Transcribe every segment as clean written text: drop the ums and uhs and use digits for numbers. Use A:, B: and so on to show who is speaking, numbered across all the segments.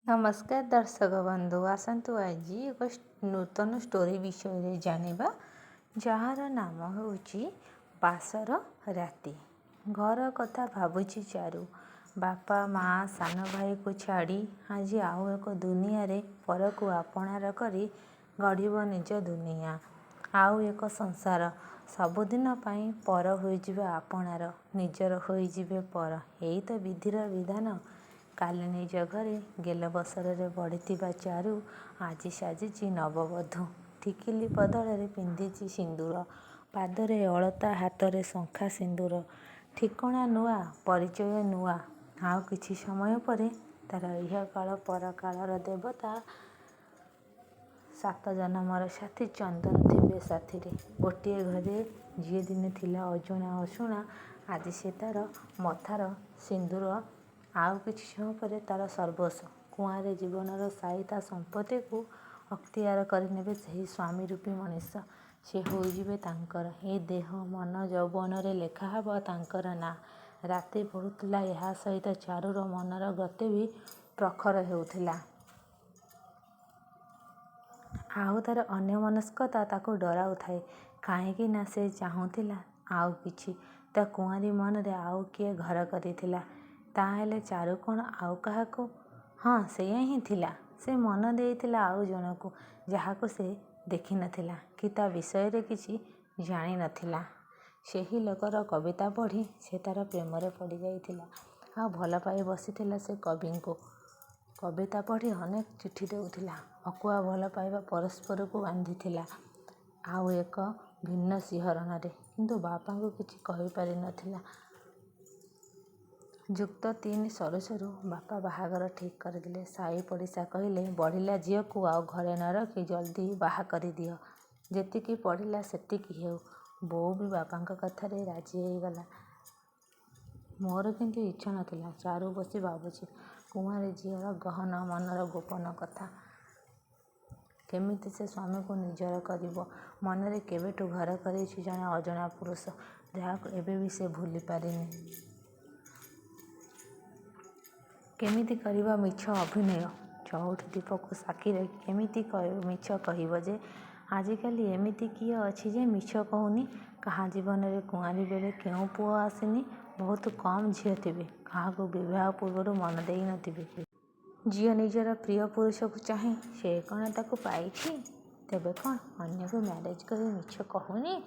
A: नमस्कार दर्शक बंधु आसतु आज एक नूतन स्टोरी विषय जानिबा जार नाम होची बासर राति। घर कथा भावुची चारु बापा माँ सान भाई को छाड़ी आज आउ एक दुनिया रे पर को आपणार करी गढ़िब निज दुनिया आउ एक संसार सबुदिन पाई पर होइजिबे आपणार निजर होइजिबे पर एई तो विधिर विधान। काली निज घरे गेल बसर बढ़ी चारु आज साजिची नववधू टिकिली बदल पिंधिची सिंदूर पादरे अलता हाथ शंखा सिंदूर ठिकणा नुआ परिचय नुआ आउ किछि समय परे तार इह काल पर कालर देवता सात जन्मर साथी चंदन थिबे साथी रे गोटे घरे जी दिन थिला अजुणा अशुणा आज से तार मथार सिंदूर आउ किछि समय परे तार सर्वस्व कुआरे जीवनर साईता संपत्ति को अख्तियार करने से स्वामी रूपी मनुष्य से होइजिबे तांकर ए देह मन यौवन रे लेखा हब तांकर ना। राति पड़ुला यह सहित चारुर मनर गति भी प्रखर हेउथिला। आउ तार अन्यमनस्कता ताको डराउथाए काहेकि ना से चाहुथिला आउ किछि ता कुआरी मन रे आउ किए घर करिथिला ताहेले चारु कौन आउ काहाको हाँ सेया ही थिला। से मन देइथिला आउ जनकु जहाको से देखि नथिला कि ता विषय रे किछि जानि नथिला। सेही लोकर कविता पढ़ी से तार प्रेम रे पड़ी जाइथिला आ भल पाई बसिथिला से कवि को कविता पढ़ी अनेक चिठी देउथिला अकुआ भल पाइबा परस्पर को बांधिथिला आउ एक भिन्न सिहरण रे किंतु बापा को किछि कहि पारि नथिला। जुक्त 3 सरू सरू बापा बाहागर ठीक करदेले। साई पड़िशा कहले बढ़िला झील को आउ घरे न रखी जल्दी बाहा करी दियो जेतिकी पढ़िला सेतिकी हेउ। बोऊ भी बापा कथा रे राजी हो गला। मोर किंतु इच्छा नथिला। चारु बसी भाबुची कुमारी झील गहन मनर गोपन कथा केमिति से स्वामी को निजर करिबो। मनरे केबेठु घर करिछि जने अजଣା पुरुष जहाको एबे भी से भूली पारिनी। केमिति करिबा मिछ अभिनय चौठ दीप को साक्षी रखी केमिति मिछ कहब जे आजिकाली एमिति किए अछि जे मिछ कहूनी। कहा जीवन रे कुआरी बेले केउ पुओ आसेनी। बहुत कम झील थिबे काहाको विवाह पूर्व मन देई नथिबे। झील निजर प्रिय पुरुष को चाहे से कौन ताको पाइछि तेबे कौन अन्य को मैरेज करी मिछ कहूनी।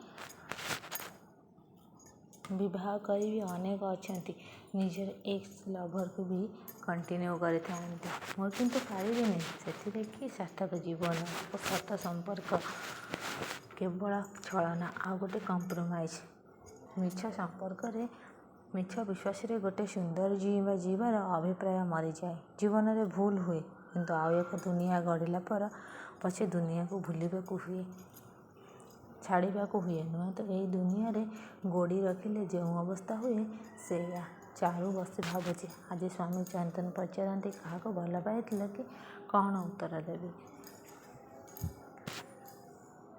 A: विवाह करी भी अनेक अछंती निजर एक्स लवर को भी कंटिन्यू करि थांती। मोर किंतु पारिबेनी सेथिरे कि सार्थक जीवन और सत संपर्क केवल छलना आ गोटे कंप्रोमाइज मिछ संपर्क रे मिछ विश्वास रे गोटे सुंदर जीवार अभिप्राय मरी जाए। जीवन रे भूल हुए किंतु आउ एक दुनिया गढ़िला पर पछे दुनिया को भूलिबाकू हुए छाड़िबाकू हुए नुहे तो यही दुनिया रे गोड़ी रखिले जो अवस्था हुए से चारु बसी भावुची। आज स्वामी चंदन पचारती क्या भल पाई कि कौन उत्तर देवी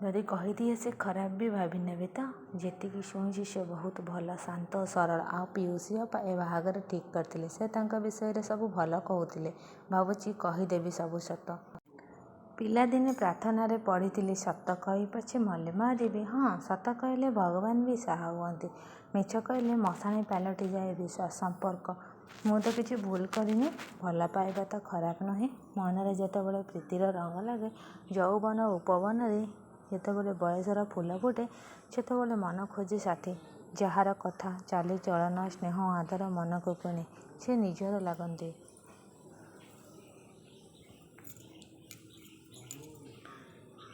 A: जदि कहीदिए से खराब भी भाभी नेबे तो जेतिकी शुणी से बहुत भल शांत सरल आ पीयूसी अपा ए बाहागर ठीक करथिले। से तांका विषय रे सब भल कहूथिले भावुची कहीदेवी सब सत। पिलादिने प्रार्थना रे पढ़ी सत कही पछे मले मारिबे। हाँ सत कहले भगवान भी साहा हुअंती मिछ कहले मशाणी पलटि जाए विश्वास संपर्क। मु तो किसी भूल करिनी भल पाइबा तो खराब नहे। मनरे जेतेबेले प्रीतिर रंग लगे यौवन उपवन रे जेतेबेले बयसर फूल फुटे सेतेबेले मन खोजे साथी जार कथा चाली चलन स्नेह आदर मन को किणे से निजर लागंती।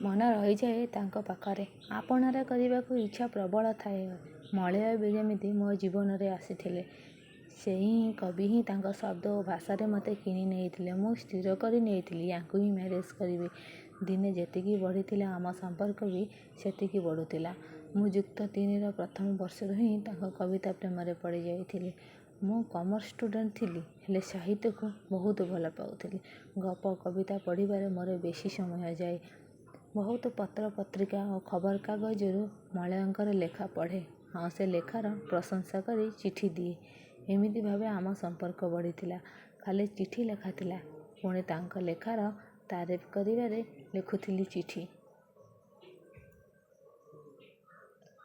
A: मन रही जाए तांको पाखरे आपणार करबाकू इच्छा प्रबल थाए। मलय भी जमिति मो जीवन रे आसीथिले सेही कवि ही तांको शब्द और भाषा रे मते किनी नेइथिले। मु स्थिर करी नेइथिली याकू ही मैरेज करिवे। दिने जेतिकी बढ़िथिला आम संपर्क भी सेतिकी बढ़ुथिला। मु जुक्त 3 ର प्रथम वर्ष ही तांको कविता प्रेम रे पड़ी जाइथिली। मु कॉमर्स स्टूडेंट थिली हेले साहित्य को बहुत भल पाउथिली। गप कविता पढ़िबारे मोर बेसी समय जाए। बहुत पत्र पत्रिका और खबर कागज मलयंकर लेखा पढ़े हाँ से लेखार प्रशंसा करी चिठी दिए। एमिति भावे आम संपर्क बढ़ी खाली चिठी लेखा थिला ପୁଣି ତାଙ୍କ ଲେଖାର ତାରିଫ କରିବାରେ ଲେଖୁଥିଲି ଚିଠି।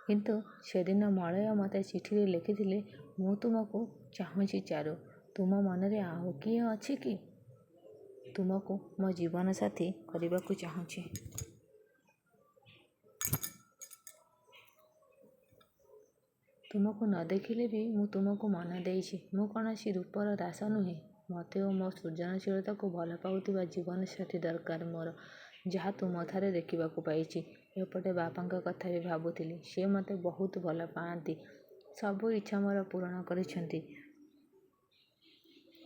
A: କିନ୍ତୁ ସେଦିନ ମଳୟ ମୋତେ ଚିଠିରେ ଲେଖିଥିଲେ, ମୁଁ ତୁମକୁ ଚାହୁଁଛି ଚାରୁ। ତୁମ ମନରେ ଆଉ କିଏ ଅଛି କି? ତୁମକୁ ମୋ ଜୀବନ ସାଥୀ କରିବାକୁ ଚାହୁଁଛି। ତୁମକୁ ନ ଦେଖିଲେ ବି ମୁଁ ତୁମକୁ ମନ ଦେଇଛି। ମୁଁ କୌଣସି ରୂପର ଦାସ ନୁହେଁ। ମୋତେ ଓ ମୋ ସୃଜନଶୀଳତାକୁ ଭଲ ପାଉଥିବା ଜୀବନସାଥୀ ଦରକାର ମୋର, ଯାହା ତୁମଠାରେ ଦେଖିବାକୁ ପାଇଛି। ଏପଟେ ବାପାଙ୍କ କଥା ବି ଭାବୁଥିଲି। ସେ ମୋତେ ବହୁତ ଭଲ ପାଆନ୍ତି। ସବୁ ଇଚ୍ଛା ମୋର ପୂରଣ କରିଛନ୍ତି।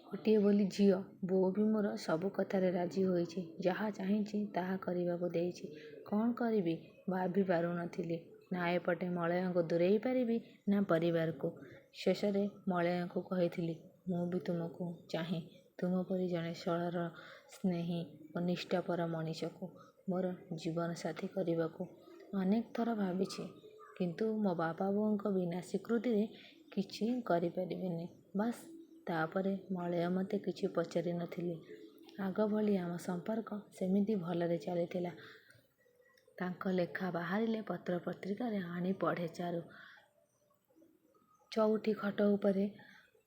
A: ଗୋଟିଏ ବୋଲି ଝିଅ। ବୋଉ ବି ମୋର ସବୁ କଥାରେ ରାଜି ହୋଇଛି। ଯାହା ଚାହିଁଛି ତାହା କରିବାକୁ ଦେଇଛି। କ'ଣ କରିବି ଭାବି ପାରୁନଥିଲି। ନା ଏପଟେ ମଳୟଙ୍କୁ ଦୂରେଇ ପାରିବି ନା ପରିବାରକୁ। ଶେଷରେ ମଳୟଙ୍କୁ କହିଥିଲି, ମୁଁ ବି ତୁମକୁ ଚାହେଁ। ତୁମ ପରି ଜଣେ ସରଳ, ସ୍ନେହୀ ଓ ନିଷ୍ଠାପର ମଣିଷକୁ ମୋର ଜୀବନ ସାଥୀ କରିବାକୁ। ଅନେକ ଥର ଭାବିଛି, କିନ୍ତୁ ମୋ ବାପା ବୋଉଙ୍କ ବିନା ସ୍ୱୀକୃତିରେ କିଛି କରିପାରିବିନି। ବାସ୍। ତାପରେ ମଳୟ ମୋତେ କିଛି ପଚାରି ନଥିଲେ। ଆଗ ଭଳି ଆମ ସମ୍ପର୍କ ସେମିତି ଭଲରେ ଚାଲିଥିଲା। ତାଙ୍କ ଲେଖା ବାହାରିଲେ ପତ୍ରପତ୍ରିକାରେ ଆଣି ପଢ଼େ ଚାରୁ। ଚଉଠି ଖଟ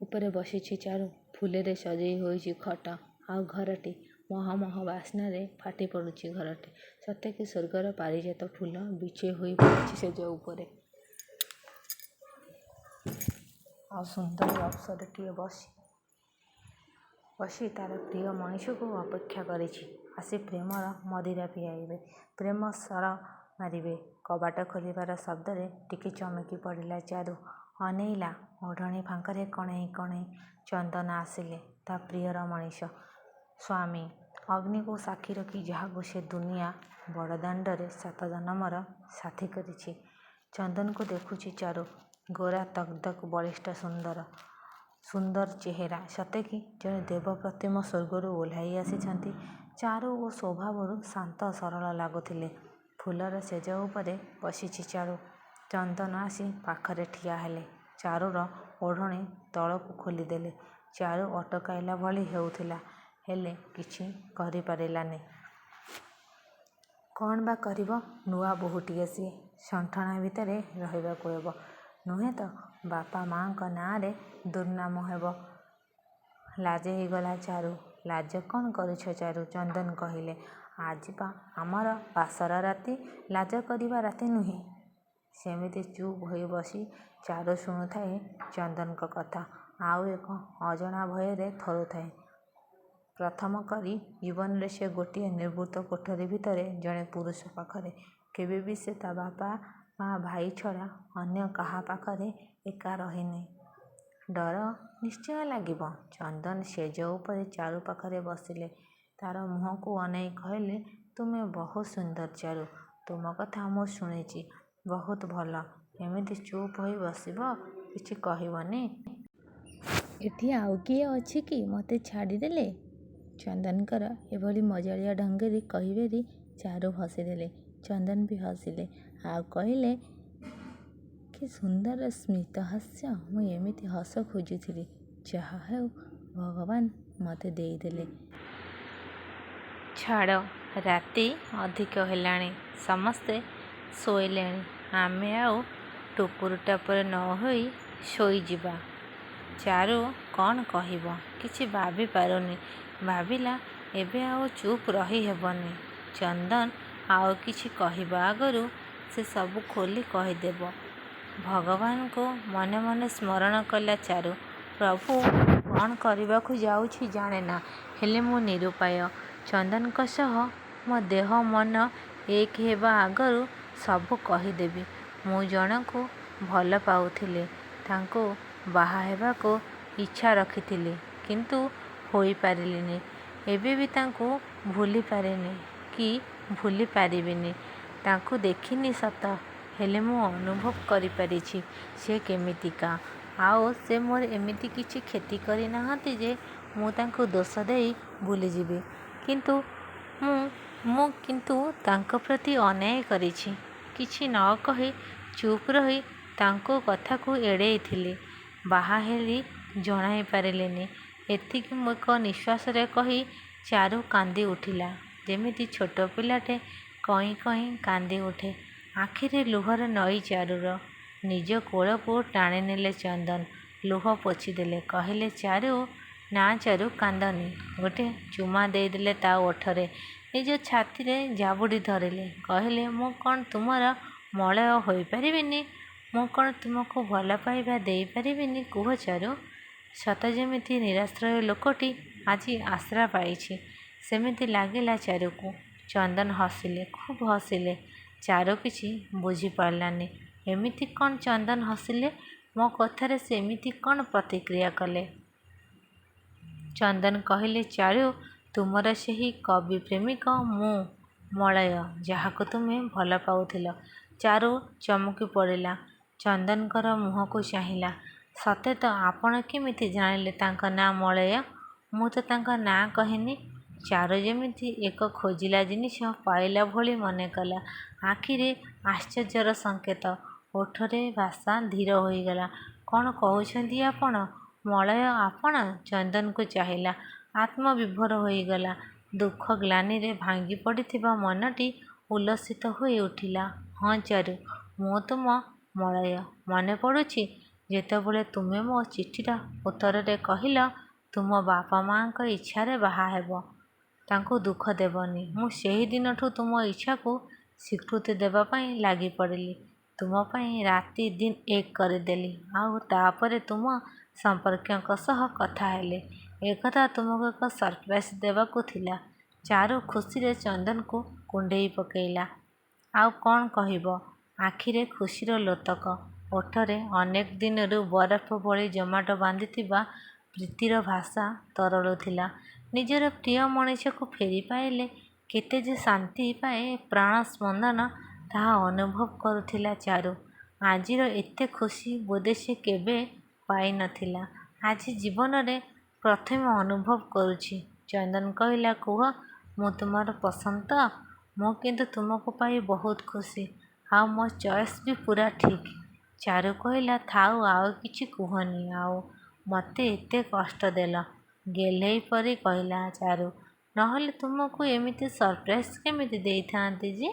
A: ଉପରେ ବସିଛି ଚାରୁ। ଫୁଲରେ ସଜେଇ ହୋଇଛି ଖଟ ଆଉ ଘରଟି। ମହ ମହ ବାସ୍ନାରେ ଫାଟି ପଡ଼ୁଛି ଘରଟି। ସତେକି ସ୍ୱର୍ଗର ପାରିଜାତ ଫୁଲ ବିଛେଇ ହୋଇ ପଡ଼ିଛି ଶେଯ ଉପରେ। ଆଉ ସୁନ୍ଦର ଅପ୍ସରୀଟିଏ ବସି ତାର ପ୍ରିୟ ମଣିଷକୁ ଅପେକ୍ଷା କରିଛି। ଆସି ପ୍ରେମର ମଦିରା ପିଆଇବେ। ପ୍ରେମ ସର ମାରିବେ। କବାଟ ଖୋଲିବାର ଶବ୍ଦରେ ଟିକେ ଚମକି ପଡ଼ିଲା ଚାରୁ। ଅନେଇଲା। ଓଢ଼ଣୀ ଫାଙ୍କରେ କଣେଇ କଣେଇ ଚନ୍ଦନ ଆସିଲେ। ତା ପ୍ରିୟର ମଣିଷ, ସ୍ୱାମୀ, ଅଗ୍ନିକୁ ସାକ୍ଷୀ ରଖି ଯାହାକୁ ସେ ଦୁନିଆ ବଡ଼ଦାଣ୍ଡରେ 7 ଜନମର ସାଥୀ କରିଛି। ଚନ୍ଦନକୁ ଦେଖୁଛି ଚାରୁ। ଗୋରା ତକ୍ ତକ୍ ବଳିଷ୍ଠ ସୁନ୍ଦର ଚେହେରା। ସତେକି ଜଣେ ଦେବ ପ୍ରତିମ ସ୍ୱର୍ଗରୁ ଓହ୍ଲାଇ ଆସିଛନ୍ତି। ଚାରୁ ଓ ସ୍ୱଭାବରୁ ଶାନ୍ତ ସରଳ ଲାଗୁଥିଲେ। ଫୁଲର ଶେଯ ଉପରେ ବସିଛି ଚାରୁ। ଚନ୍ଦନ ଆସି ପାଖରେ ଠିଆ ହେଲେ। ଚାରୁର ଓଢ଼ଣୀ ତଳକୁ ଖୋଲିଦେଲେ। ଚାରୁ ଅଟକାଇଲା ଭଳି ହେଉଥିଲା, ହେଲେ କିଛି କରିପାରିଲାନି। କ'ଣ ବା କରିବ? ନୂଆ ବୋହୂଟିଏ ସିଏ। ଶଣ୍ଠଣା ଭିତରେ ରହିବାକୁ ହେବ। ନୁହେଁ ତ ବାପା ମା'ଙ୍କ ନାଁରେ ଦୁର୍ନାମ ହେବ। ଲାଜେଇଗଲା ଚାରୁ। ଲାଜ କ'ଣ କରୁଛ ଚାରୁ? ଚନ୍ଦନ କହିଲେ, ଆଜି ବା ଆମର ବାସର ରାତି। ଲାଜ କରିବା ରାତି ନୁହେଁ। ସେମିତି ଚୁପ୍ ହୋଇ ବସି ଚାରୁ ଶୁଣୁଥାଏ ଚନ୍ଦନଙ୍କ କଥା। ଆଉ ଏକ ଅଜଣା ଭୟରେ ଥରୁଥାଏ। ପ୍ରଥମ କରି ଜୀବନରେ ସେ ଗୋଟିଏ ନିଭୃତ କୋଠରୀ ଭିତରେ ଜଣେ ପୁରୁଷ ପାଖରେ। କେବେ ବି ସେ ତା ବାପା ମା ଭାଇ ଛଡ଼ା ଅନ୍ୟ କାହା ପାଖରେ ଏକା ରହିନି। ଡର ନିଶ୍ଚୟ ଲାଗିବ। ଚନ୍ଦନ ଶେଯ ଉପରେ ଚାରୁ ପାଖରେ ବସିଲେ। ତାର ମୁହଁକୁ ଅନେଇ କହିଲେ, ତୁମେ ବହୁତ ସୁନ୍ଦର ଚାରୁ। ତୁମ କଥା ମୁଁ ଶୁଣିଛି। ବହୁତ ଭଲ। ଏମିତି ଚୁପ୍ ହୋଇ ବସିବ, କିଛି କହିବନି? ଏଠି ଆଉ କିଏ ଅଛି କି ମୋତେ ଛାଡ଼ିଦେଲେ? ଚନ୍ଦନଙ୍କର ଏଭଳି ମଜାଳିଆ ଢଙ୍ଗରେ କହିବାରେ ଚାରୁ ହସିଦେଲେ। ଚନ୍ଦନ ବି ହସିଲେ। ଆଉ କହିଲେ, କି ସୁନ୍ଦର ସ୍ମିତ ହାସ୍ୟ। ମୁଁ ଏମିତି ହସ ଖୋଜୁଥିଲି। ଯାହା ହେଉ ଭଗବାନ ମୋତେ ଦେଇଦେଲେ। ଛାଡ଼, ରାତି ଅଧିକ ହେଲାଣି। ସମସ୍ତେ ଶୋଇଲେଣି। ଆମେ ଆଉ ଟୁପୁରୁ ଟାପୁରୁ ନ ହୋଇ ଶୋଇଯିବା। ଚାରୁ କ'ଣ କହିବ, କିଛି ଭାବି ପାରୁନି। ଭାବିଲା, ଏବେ ଆଉ ଚୁପ୍ ରହି ହେବନି। ଚନ୍ଦନ ଆଉ କିଛି କହିବା ଆଗରୁ ସେ ସବୁ ଖୋଲି କହିଦେବ। ଭଗବାନଙ୍କୁ ମନେ ମନେ ସ୍ମରଣ କଲା ଚାରୁ। ପ୍ରଭୁ, କ'ଣ କରିବାକୁ ଯାଉଛି ଜାଣେନା, ହେଲେ ମୁଁ ନିରୁପାୟ। ଚନ୍ଦନଙ୍କ ସହ ମୋ ଦେହ ମନ ଏକ ହେବା ଆଗରୁ ସବୁ କହିଦେବି। ମୁଁ ଜଣକୁ ଭଲ ପାଉଥିଲି। ତାଙ୍କୁ ବାହା ହେବାକୁ ଇଚ୍ଛା ରଖିଥିଲି, କିନ୍ତୁ ହୋଇପାରିଲିନି। ଏବେ ବି ତାଙ୍କୁ ଭୁଲି ପାରିନି କି ଭୁଲି ପାରିବିନି। ତାଙ୍କୁ ଦେଖିନି ସତ, ହେଲେ ମୁଁ ଅନୁଭବ କରିପାରିଛି ସେ କେମିତିକା। ଆଉ ସେ ମୋର ଏମିତି କିଛି କ୍ଷତି କରିନାହାନ୍ତି ଯେ ମୁଁ ତାଙ୍କୁ ଦୋଷ ଦେଇ ଭୁଲିଯିବି। କିନ୍ତୁ ମୁଁ ତାଙ୍କ ପ୍ରତି ଅନ୍ୟାୟ କରିଛି। କିଛି ନ କହି ଚୁପ୍ ରହି ତାଙ୍କ କଥାକୁ ଏଡ଼େଇଥିଲି। ବାହା ହେଲି ଜଣାଇ ପାରିଲିନି। ଏତିକି ମୁଁ ଏକ ନିଶ୍ୱାସରେ କହି ଚାରୁ କାନ୍ଦି ଉଠିଲା। ଯେମିତି ଛୋଟ ପିଲାଟେ କଇଁ କଇଁ କାନ୍ଦି ଉଠେ। ଆଖିରେ ଲୁହର ନଈ ଚାରୁର। ନିଜ କୋଳକୁ ଟାଣିନେଲେ ଚନ୍ଦନ। ଲୁହ ପୋଛିଦେଲେ। କହିଲେ ଚାରୁ, ନା ଚାରୁ କାନ୍ଦନି। ଗୋଟେ ଚୁମା ଦେଇଦେଲେ ତା ଓଠରେ। ନିଜ ଛାତିରେ ଜାବୁଡ଼ି ଧରିଲେ। କହିଲେ, ମୁଁ କ'ଣ ତୁମର ମଳୟ ହୋଇପାରିବିନି? ମୁଁ କ'ଣ ତୁମକୁ ଭଲ ପାଇବା ଦେଇପାରିବିନି? କୁହ ଚାରୁ। ସତେ ଯେମିତି ନିରାଶ୍ରୟ ଲୋକଟି ଆଜି ଆଶ୍ରା ପାଇଛି, ସେମିତି ଲାଗିଲା ଚାରୁକୁ। ଚନ୍ଦନ ହସିଲେ, ଖୁବ୍ ହସିଲେ। ଚାରୁ କିଛି ବୁଝିପାରିଲାନି। ଏମିତି କ'ଣ ଚନ୍ଦନ ହସିଲେ? ମୋ କଥାରେ ସେମିତି କ'ଣ ପ୍ରତିକ୍ରିୟା କଲେ? ଚନ୍ଦନ କହିଲେ, ଚାରୁ, ତୁମର ସେହି କବି ପ୍ରେମିକ ମୁଁ ମଳୟ, ଯାହାକୁ ତୁମେ ଭଲ ପାଉଥିଲ। ଚାରୁ ଚମକି ପଡ଼ିଲା। ଚନ୍ଦନଙ୍କର ମୁହଁକୁ ଚାହିଁଲା। ସତେ ତ, ଆପଣ କେମିତି ଜାଣିଲେ ତାଙ୍କ ନାଁ ମଳୟ? ମୁଁ ତ ତାଙ୍କ ନାଁ କହିନି। ଚାରୁ ଯେମିତି ଏକ ଖୋଜିଲା ଜିନିଷ ପାଇଲା ଭଳି ମନେକଲା। ଆଖିରେ ଆଶ୍ଚର୍ଯ୍ୟର ସଙ୍କେତ। ଓଠରେ ଭାଷା ଧୀର ହୋଇଗଲା। କ'ଣ କହୁଛନ୍ତି ଆପଣ? ମଳୟ ଆପଣ? ଚନ୍ଦନକୁ ଚାହିଁଲା। ଆତ୍ମବିଭୋର ହୋଇଗଲା। ଦୁଃଖ ଗ୍ଳାନିରେ ଭାଙ୍ଗି ପଡ଼ିଥିବା ମନଟି ଉଲ୍ଲସିତ ହୋଇ ଉଠିଲା। ହଁ ଚାରୁ, ମୁଁ ତୁମ ମଳୟ। ମନେ ପଡ଼ୁଛି, ଯେତେବେଳେ ତୁମେ ମୋ ଚିଠିର ଉତ୍ତରରେ କହିଲ ତୁମ ବାପା ମା'ଙ୍କ ଇଚ୍ଛାରେ ବାହା ହେବ, ତାଙ୍କୁ ଦୁଃଖ ଦେବନି। ମୁଁ ସେହି ଦିନଠୁ ତୁମ ଇଚ୍ଛାକୁ ସ୍ୱୀକୃତି ଦେବା ପାଇଁ ଲାଗିପଡ଼ିଲି। ତୁମ ପାଇଁ ରାତି ଦିନ ଏକ କରିଦେଲି। ଆଉ ତା'ପରେ ତୁମ ସମ୍ପର୍କୀୟଙ୍କ ସହ କଥା ହେଲି। ଏକଥା ତୁମକୁ ଏକ ସରପ୍ରାଇଜ୍ ଦେବାକୁ ଥିଲା। ଚାରୁ ଖୁସିରେ ଚନ୍ଦନକୁ କୁଣ୍ଢେଇ ପକେଇଲା। ଆଉ କ'ଣ କହିବ? ଆଖିରେ ଖୁସିର ଲୋତକ। ଓଠରେ ଅନେକ ଦିନରୁ ବରଫ ଭଳି ଜମାଟ ବାନ୍ଧିଥିବା ପ୍ରୀତିର ଭାଷା ତରଳୁଥିଲା। ନିଜର ପ୍ରିୟ ମଣିଷକୁ ଫେରି ପାଇଲେ କେତେ ଯେ ଶାନ୍ତି ପାଏ ପ୍ରାଣ ସ୍ପନ୍ଦନ, ତାହା ଅନୁଭବ କରୁଥିଲା ଚାରୁ। ଆଜିର ଏତେ ଖୁସି ବୋଧେ ସେ କେବେ ପାଇନଥିଲା। ଆଜି ଜୀବନରେ ପ୍ରଥମେ ଅନୁଭବ କରୁଛି। ଚନ୍ଦନ କହିଲା, କୁହ, ମୁଁ ତୁମର ପସନ୍ଦ ତ? ମୁଁ କିନ୍ତୁ ତୁମକୁ ପାଇ ବହୁତ ଖୁସି। ଆଉ ମୋ ଚଏସ୍ ବି ପୂରା ଠିକ୍। ଚାରୁ କହିଲା, ଥାଉ, ଆଉ କିଛି କୁହନି। ଆଉ ମୋତେ ଏତେ କଷ୍ଟ ଦେଲ। ଗେହ୍ଲେଇ ପରି କହିଲା ଚାରୁ। ନହେଲେ ତୁମକୁ ଏମିତି ସରପ୍ରାଇଜ୍ କେମିତି ଦେଇଥାନ୍ତି ଯେ?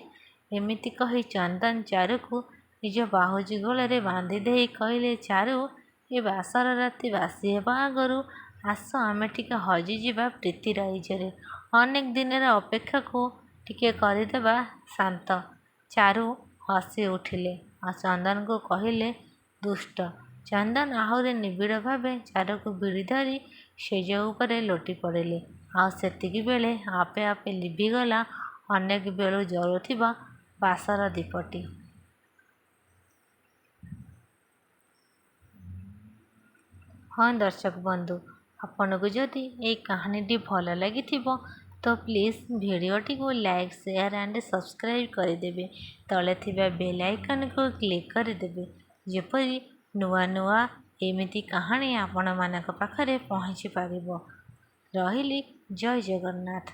A: ଏମିତି କହି ଚନ୍ଦନ ଚାରୁକୁ ନିଜ ବାହୁଯୁଗଳରେ ବାନ୍ଧି ଦେଇ କହିଲେ, ଚାରୁ, ଏ ବାସର ରାତି ବାସି ହେବା ଆଗରୁ ଆସ ଆମେ ଟିକେ ହଜିଯିବା ପ୍ରୀତି ରାଇଜରେ। ଅନେକ ଦିନର ଅପେକ୍ଷାକୁ ଟିକେ କରିଦେବା ଶାନ୍ତ। ଚାରୁ ହସି ଉଠିଲେ ଆଉ ଚନ୍ଦନକୁ କହିଲେ, ଦୁଷ୍ଟ। ଚନ୍ଦନ ଆହୁରି ନିବିଡ଼ ଭାବେ ଚାରୁକୁ ଭିଡ଼ି ଧରି ଶେଯ ଉପରେ ଲୋଟି ପଡ଼ିଲେ। ଆଉ ସେତିକିବେଳେ ଆପେ ଆପେ ଲିଭିଗଲା ଅନେକ ବେଳୁ ଜଳୁଥିବା ବାସର ଦୀପଟି। ହଁ ଦର୍ଶକ ବନ୍ଧୁ, ଆପଣଙ୍କୁ ଯଦି ଏହି କାହାଣୀଟି ଭଲ ଲାଗିଥିବ ତ ପ୍ଲିଜ୍ ଭିଡ଼ିଓଟିକୁ ଲାଇକ୍, ସେୟାର ଆଣ୍ଡ ସବସ୍କ୍ରାଇବ୍ କରିଦେବେ। ତଳେ ଥିବା ବେଲ୍ ଆଇକନ୍କୁ କ୍ଲିକ୍ କରିଦେବେ, ଯେପରି ନୂଆ ନୂଆ ଏମିତି କାହାଣୀ ଆପଣମାନଙ୍କ ପାଖରେ ପହଞ୍ଚି ପାରିବ। ରହିଲି, ଜୟ ଜଗନ୍ନାଥ।